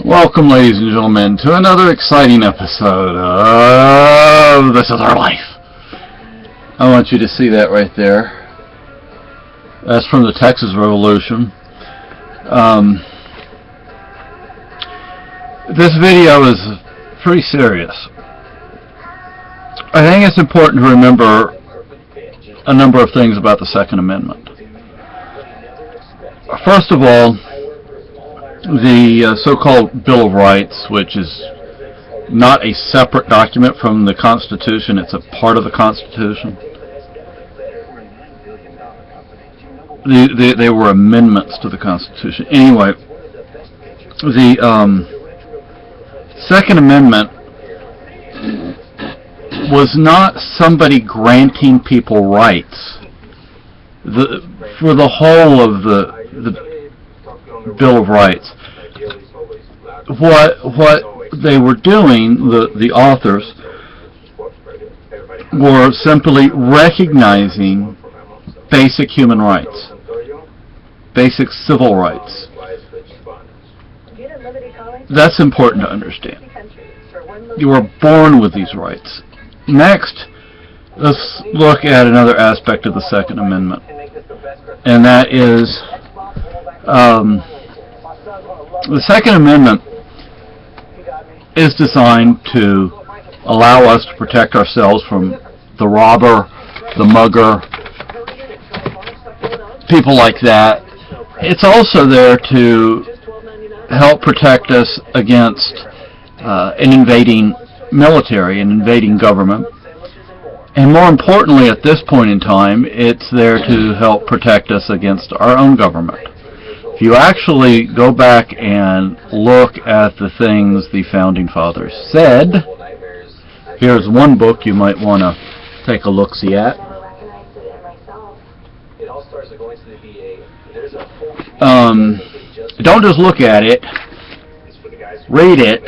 Welcome, ladies and gentlemen, to another exciting episode of This Is Our Life. I want you to see that right there. That's from the Texas Revolution. This video is pretty serious. I think it's important to remember a number of things about the Second Amendment. First of all, the so-called Bill of Rights, which is not a separate document from the Constitution, it's a part of the Constitution. They were amendments to the Constitution. Anyway, the Second Amendment was not somebody granting people rights. For the whole of the Bill of Rights, what they were doing, the authors, were simply recognizing basic human rights, basic civil rights. That's important to understand. You were born with these rights. Next, let's look at another aspect of the Second Amendment, and that is the Second Amendment is designed to allow us to protect ourselves from the robber, the mugger, people like that. It's also there to help protect us against an invading military, an invading government. And more importantly, at this point in time, it's there to help protect us against our own government. If you actually go back and look at the things the Founding Fathers said, here's one book you might want to take a look-see at. Don't just look at it, read it.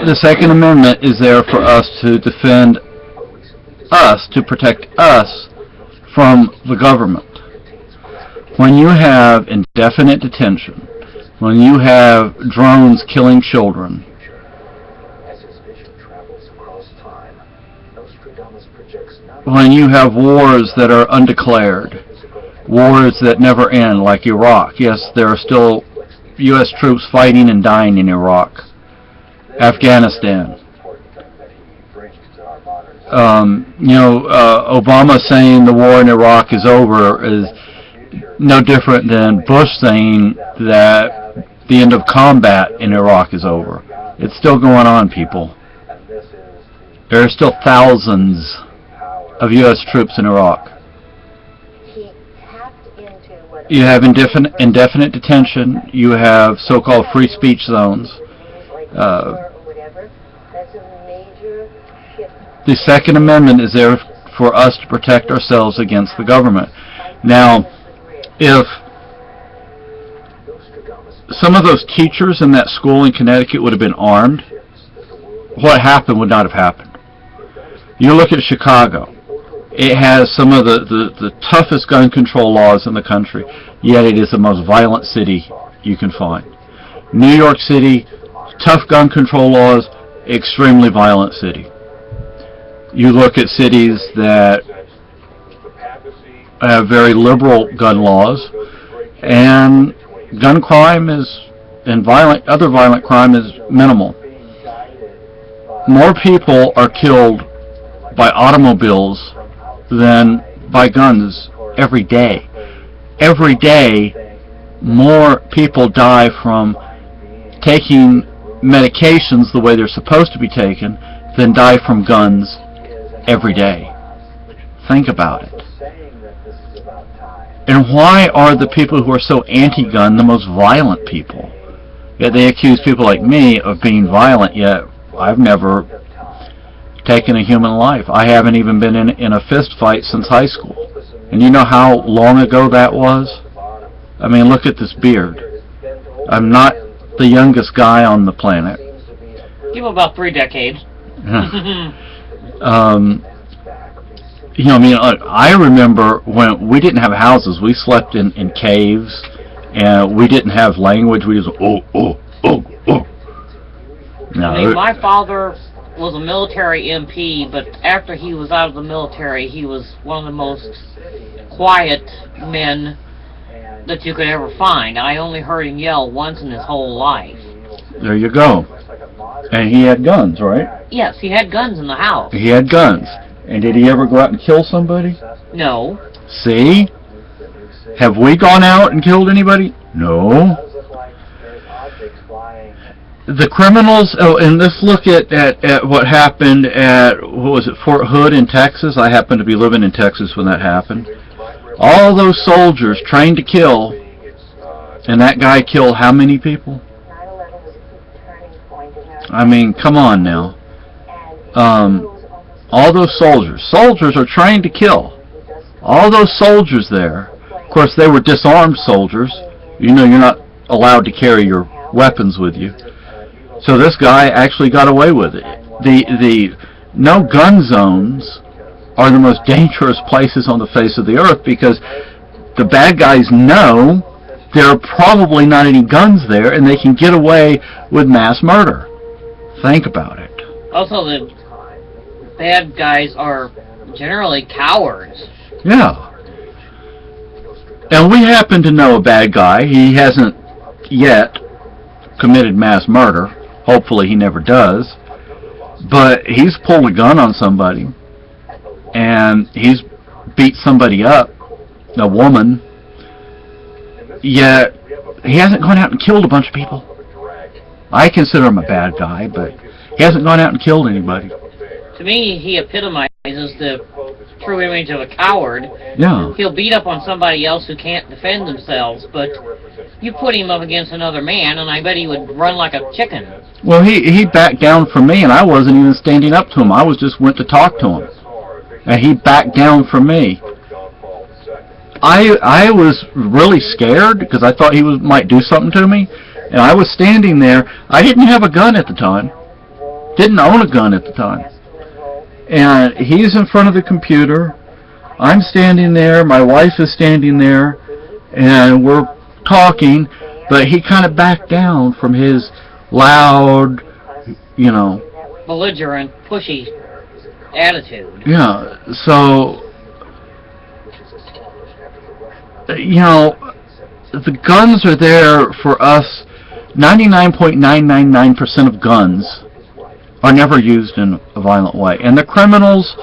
The Second Amendment is there for us to defend us, to protect us from the government. When you have indefinite detention, when you have drones killing children, when you have wars that are undeclared, wars that never end, like Iraq. Yes, there are still U.S. troops fighting and dying in Iraq. Afghanistan. Obama saying the war in Iraq is over is no different than Bush saying that the end of combat in Iraq is over. It's still going on, people. There are still thousands of U.S. troops in Iraq. You have indefinite detention. You have so-called free speech zones. The Second Amendment is there for us to protect ourselves against the government. Now, if some of those teachers in that school in Connecticut would have been armed, what happened would not have happened. You look at Chicago. It has some of the toughest gun control laws in the country, yet it is the most violent city you can find. New York City, tough gun control laws, extremely violent city. You look at cities that have very liberal gun laws, and gun crime and other violent crime is minimal. More people are killed by automobiles than by guns every day. Every day, more people die from taking medications the way they're supposed to be taken than die from guns every day. Think about it. And why are the people who are so anti-gun the most violent people? Yet they accuse people like me of being violent, yet I've never taken a human life. I haven't even been in a fist fight since high school. And you know how long ago that was? I mean, look at this beard. I'm not the youngest guy on the planet. Give about 3 decades. You know, I mean, I remember when we didn't have houses, we slept in caves, and we didn't have language. We just oh. No, I mean, my father was a military MP, but after he was out of the military, he was one of the most quiet men that you could ever find. I only heard him yell once in his whole life. there you go. And he had guns, right? Yes, he had guns in the house. He had guns. And did he ever go out and kill somebody? No. See? Have we gone out and killed anybody? No. The criminals, and let's look at what happened at, what was it, Fort Hood in Texas? I happened to be living in Texas when that happened. All those soldiers trained to kill, and that guy killed how many people? I mean, come on now. All those soldiers are trained to kill. All those soldiers there, of course they were disarmed soldiers. You know, you're not allowed to carry your weapons with you. So this guy actually got away with it. The no gun zones are the most dangerous places on the face of the earth, because the bad guys know there are probably not any guns there, and they can get away with mass murder. Think about it. Also, the bad guys are generally cowards. Yeah. And we happen to know a bad guy. He hasn't yet committed mass murder. Hopefully he never does. But he's pulled a gun on somebody, and he's beat somebody up, a woman, yet he hasn't gone out and killed a bunch of people. I consider him a bad guy, but he hasn't gone out and killed anybody. To me, he epitomizes the true image of a coward. Yeah. He'll beat up on somebody else who can't defend themselves, but you put him up against another man, and I bet he would run like a chicken. Well, he backed down from me, and I wasn't even standing up to him. I went to talk to him, and he backed down from me. I was really scared because I thought he might do something to me, and I was standing there. I didn't have a gun at the time. Didn't own a gun at the time. And he's in front of the computer. I'm standing there. My wife is standing there, and we're talking, but he kind of backed down from his loud, belligerent, pushy attitude. Yeah, so, the guns are there for us. 99.999% of guns are never used in a violent way. And the criminals,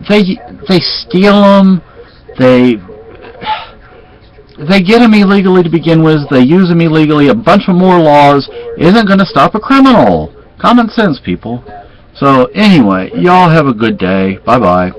they steal them, they get them illegally to begin with, they use them illegally. A bunch of more laws isn't going to stop a criminal. Common sense, people. So anyway, y'all have a good day. Bye-bye.